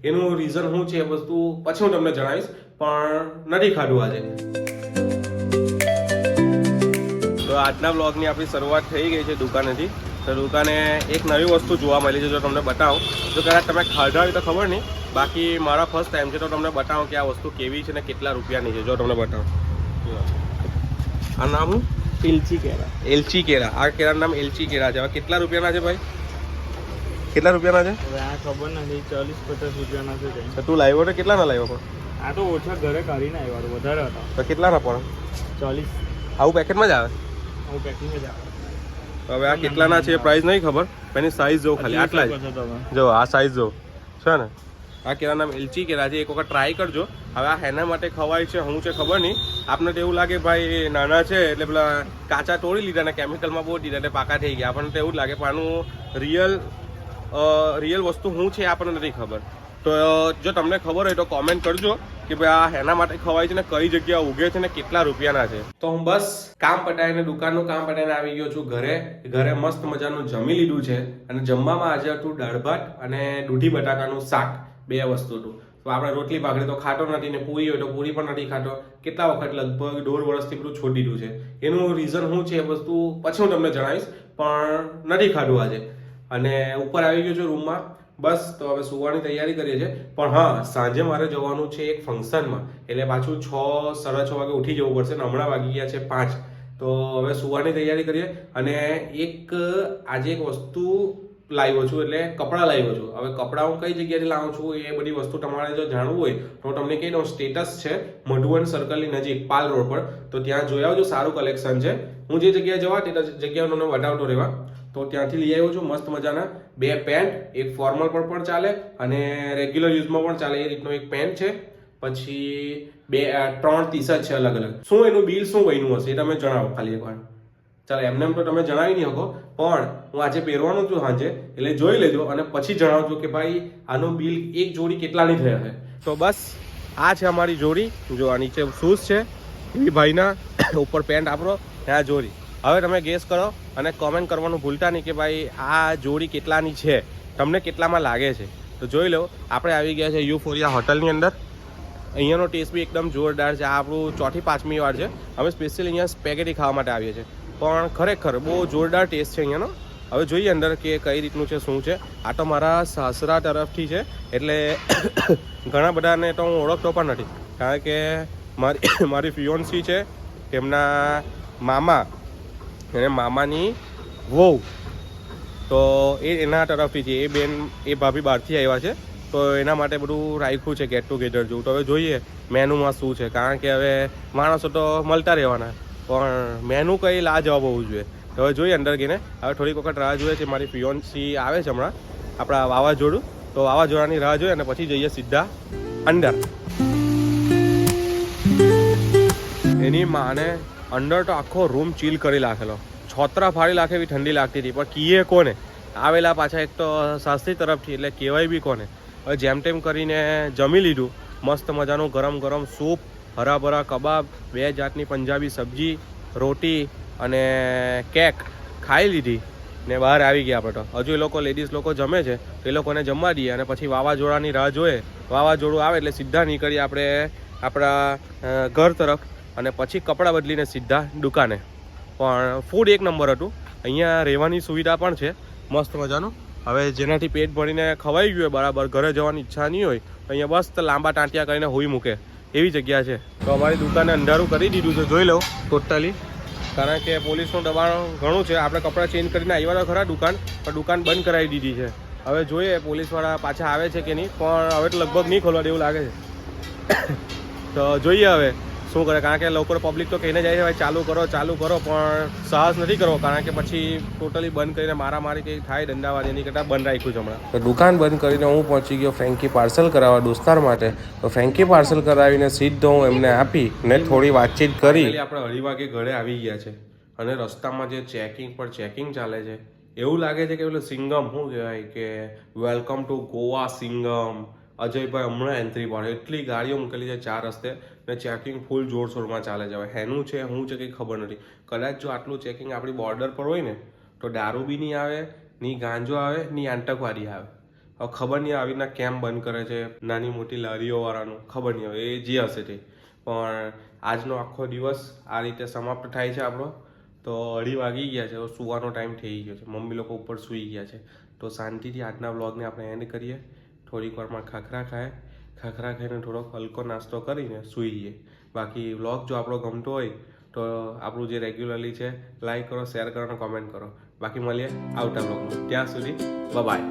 એનું રીઝન શું છે એ વસ્તુ પછી હું તમને જણાવીશ, પણ નથી ખાધું આજે. તો આજના બ્લોગની આપણી શરૂઆત થઈ ગઈ છે દુકાનેથી. તો દુકાને એક નવી વસ્તુ જોવા મળી છે, જો તમને બતાવું. જો કદાચ તમે ખાધા હોય તો ખબર નહીં, બાકી મારા ફર્સ્ટ ટાઈમ છે તો તમને બતાવું કે આ વસ્તુ કેવી છે ને કેટલા રૂપિયાની છે. જો તમને બતાવું, આ નામ હું એલચી કેળા. એલચી કેળા. આ કેળાનું નામ એલચી કેળા છે. હવે કેટલા રૂપિયાના છે ભાઈ? કેટલા રૂપિયાના છે? હવે આ ખબર નથી, 40-50 રૂપિયાના છે. તો તું લાવ્યો તો કેટલાના લાવ્યો? પણ આ તો ઓછા ઘરે કાઢીને આવ્યા, વધારે હતા. તો કેટલાના પણ? 40. આવું પેકેટમાં જ આવે? આવું પેકિંગ જ આવે. હવે આ કેટલાના છે પ્રાઇસ નહીં ખબર, એની સાઈઝ જો ખાલી આટલા જ. જો આ સાઈઝ જો છે ને, આ કેળાના નામ એલચી કેળા છે. એક વખત ટ્રાય કરજો. હવે આ હેના માટે ખવાય છે હું છે ખબર નહીં. આપને તો એવું લાગે ભાઈ નાના છે એટલે પેલા કાચા તોડી લીધા ને કેમિકલમાં બહુ દીધા એટલે પાકા થઈ ગયા. આપણને તો એવું જ લાગે, પણ આનું રિયલ વસ્તુ શું છે આપણને નથી ખબર. તો જો તમને ખબર હોય તો કોમેન્ટ કરજો કે ભાઈ આ હેના માટે ખવાય છે ને કઈ જગ્યા ઉગે છે ને કેટલા રૂપિયાના છે. તો હું બસ કામ પટાઈને, દુકાનનું કામ પટાઈને આવી ગયો છું ઘરે મસ્ત મજાનું જમી લીધું છે. અને જમવામાં આજે હતું દાળ ભાત અને દૂધી બટાકાનું શાક, 2 વસ્તુ હતું. તો આપણે રોટલી ભાખરી તો ખાતો નથી ને પૂરી હોય તો પૂરી પણ નથી ખાતો. કેટલા વખત લગભગ 1.5 વર્ષથી પેલું છોડી દીધું છે. એનું રીઝન શું છે એ વસ્તુ પછી હું તમને જણાવીશ, પણ નથી ખાધું આજે. અને ઉપર આવી ગયો છું રૂમમાં. બસ તો હવે સુવાની તૈયારી કરીએ છીએ. પણ હા, સાંજે મારે જવાનું છે એક ફંક્શનમાં, એટલે પાછું 6-6:30 વાગે ઉઠી જવું પડશે ને હમણાં વાગી ગયા છે 5. તો હવે સુવાની તૈયારી કરીએ. અને આજે એક વસ્તુ લાવ્યો છું, એટલે કપડાં લાવ્યો છું. હવે કપડાં હું કઈ જગ્યાએથી લાવું છું એ બધી વસ્તુ તમારે જો જાણવું હોય તો તમને કહી દઉં. સ્ટેટસ છે મધુવન સર્કલની નજીક પાલ રોડ પર, તો ત્યાં જોઈ આવજો, સારું કલેક્શન છે. હું જે જગ્યાએ જવા તે જગ્યાએ તમને બતાવતો રહેવા. તો ત્યાંથી લઈ આવ્યો છું મસ્ત મજાના 2 પેન્ટ, એક ફોર્મલ પર પણ ચાલે અને રેગ્યુલર યુઝમાં પણ ચાલે એ રીતનો એક પેન્ટ છે. પછી 3 ટી-શર્ટ છે અલગ અલગ. શું એનું બિલ શું બન્યું હશે એ તમે જણાવો ખાલી એકવાર. ચાલો એમને એમ તો તમે જણાવી નહીં શકો, પણ હું આજે પહેરવાનું છું સાંજે, એટલે જોઈ લેજો અને પછી જણાવજો કે ભાઈ આનું બિલ એક જોડી કેટલાની થઈ હશે. તો બસ આ છે અમારી જોડી. જો આ નીચે શૂઝ છે એવી ભાઈના, ઉપર પેન્ટ આપણો, આ જોડી. હવે તમે ગેસ કરો અને કોમેન્ટ કરવાનું ભૂલતા નહીં કે ભાઈ આ જોડી કેટલાની છે, તમને કેટલામાં લાગે છે. તો જોઈ લો. આપણે આવી ગયા છે યુફોરિયા હોટલની અંદર. અહીંયાનો ટેસ્ટ બી એકદમ જોરદાર છે. આ આપણું 4થી 5મી વાર છે. અમે સ્પેશિયલ અહીંયા સ્પેગેટી ખાવા માટે આવીએ છીએ, પણ ખરેખર બહુ જોરદાર ટેસ્ટ છે અહીંયાનો. હવે જોઈએ અંદર કે કઈ રીતનું છે, શું છે. આ તો મારા સાસરા તરફથી છે, એટલે ઘણા બધાને તો હું ઓળખતો પણ નથી, કારણ કે મારી ફિયોન્સી છે, તેમના મામા અને મામાની વહુ, તો એના તરફથી છે. એ બેન, એ ભાભી બહારથી આવ્યા છે, તો એના માટે બધું રાખ્યું છે ગેટ ટુગેધર જેવું. તો હવે જોઈએ મેનુમાં શું છે, કારણ કે હવે માણસો તો મળતા રહેવાના, પણ મેનુ કંઈ લાજવાબ હોવું જોઈએ. તો હવે જોઈએ અંદર ગઈને. હવે થોડીક વખત રાહ જોઈએ છે. મારી ફિયોન્સી આવે છે હમણાં, આપણા વાવાઝોડું, તો વાવાઝોડાની રાહ જોઈએ અને પછી જઈએ સીધા અંદર. એની માને અંદર તો આખો રૂમ ચીલ કરી નાખેલો, છોતરા ફાડી નાખે એવી ઠંડી લાગતી હતી. પણ કીએ કોને? આવેલા પાછા એક તો સાસરી તરફથી, એટલે કહેવાય બી કોને. હવે જેમ તેમ કરીને જમી લીધું. મસ્ત મજાનું ગરમ ગરમ સૂપ, હરાભરા કબાબ, 2 જાતની પંજાબી સબ્જી, રોટી અને કેક ખાઈ લીધી ને બહાર આવી ગયા આપણે. તો હજુ એ લોકો લેડીઝ લોકો જમે છે, તો એ લોકોને જમવા દઈએ અને પછી વાવાઝોડાની રાહ જોઈએ. વાવાઝોડું આવે એટલે સીધા નીકળીએ આપણે આપણા ઘર તરફ, અને પછી કપડાં બદલીને સીધા દુકાને. પણ ફૂડ એક નંબર હતું. અહીંયા રહેવાની સુવિધા પણ છે મસ્ત મજાનું. હવે જેનાથી પેટ ભરીને ખવાઈ ગયું હોય બરાબર, ઘરે જવાની ઈચ્છા નહીં હોય, તો અહીંયા બસ લાંબા ટાંટિયા કરીને હોઈ મૂકે એવી જગ્યા છે. તો અમારી દુકાને અંધારું કરી દીધું છે, જોઈ લો ટોટલી, કારણ કે પોલીસનું દબાણ ઘણું છે. આપણે કપડાં ચેન્જ કરીને આવ્યા તો ખરા દુકાન, પણ દુકાન બંધ કરાવી દીધી છે. હવે જોઈએ પોલીસવાળા પાછા આવે છે કે નહીં, પણ હવે તો લગભગ નહીં ખોલવા દેવું લાગે છે. તો જોઈએ હવે શું કરે, કારણ કે લોકો પબ્લિક તો કહીને જાય છે ભાઈ ચાલુ કરો, પણ સાહસ નથી કરવો, કારણ કે પછી ટોટલી બંધ કરીને મારામારી કંઈ થાય દંડાવાળી, એની કરતાં બંધ રાખ્યું છે હમણાં. તો દુકાન બંધ કરીને હું પહોંચી ગયો ફ્રેન્કી પાર્સલ કરાવવા દોસ્તાર માટે. તો ફ્રેન્કી પાર્સલ કરાવીને સીધો હું એમને આપી ને થોડી વાતચીત કરી. આપણે 2:30 વાગે ઘરે આવી ગયા છે, અને રસ્તામાં જે ચેકિંગ ચાલે છે, એવું લાગે છે કે પેલું સિંગમ શું કહેવાય કે વેલકમ ટુ ગોવા સિંગમ, અજયભાઈ હમણાં એન્ટ્રી પાડે, એટલી ગાડીઓ મૂકેલી છે 4 રસ્તે ને ચેકિંગ ફૂલ જોરશોરમાં ચાલે છે. હવે હેનું છે શું છે કંઈ ખબર નથી. કદાચ જો આટલું ચેકિંગ આપણી બોર્ડર પર હોય ને, તો દારૂ બી નહીં આવે, ની ગાંજો આવે, ની આતંકવાદી આવે. હવે ખબર નહીં આવી રીતના કેમ બંધ કરે છે નાની મોટી લારીઓવાળાનું, ખબર નહીં હવે એ જે હશે તે. પણ આજનો આખો દિવસ આ રીતે સમાપ્ત થાય છે આપણો. તો 2:30 વાગી ગયા છે, હવે સુવાનો ટાઈમ થઈ ગયો છે, મમ્મી લોકો ઉપર સૂઈ ગયા છે. તો શાંતિથી આજના વ્લોગને આપણે એન્ડ કરીએ. થોડીક વારમાં ખાખરા ખાઈને થોડોક હલકો નાસ્તો કરીને સૂઈ જઈએ. બાકી વ્લોગ જો આપણો ગમતો હોય તો આપણું જે રેગ્યુલરલી છે લાઈક કરો, શેર કરો અને કોમેન્ટ કરો. બાકી મળીએ આવતા વ્લોગમાં. ત્યાં સુધી બાય.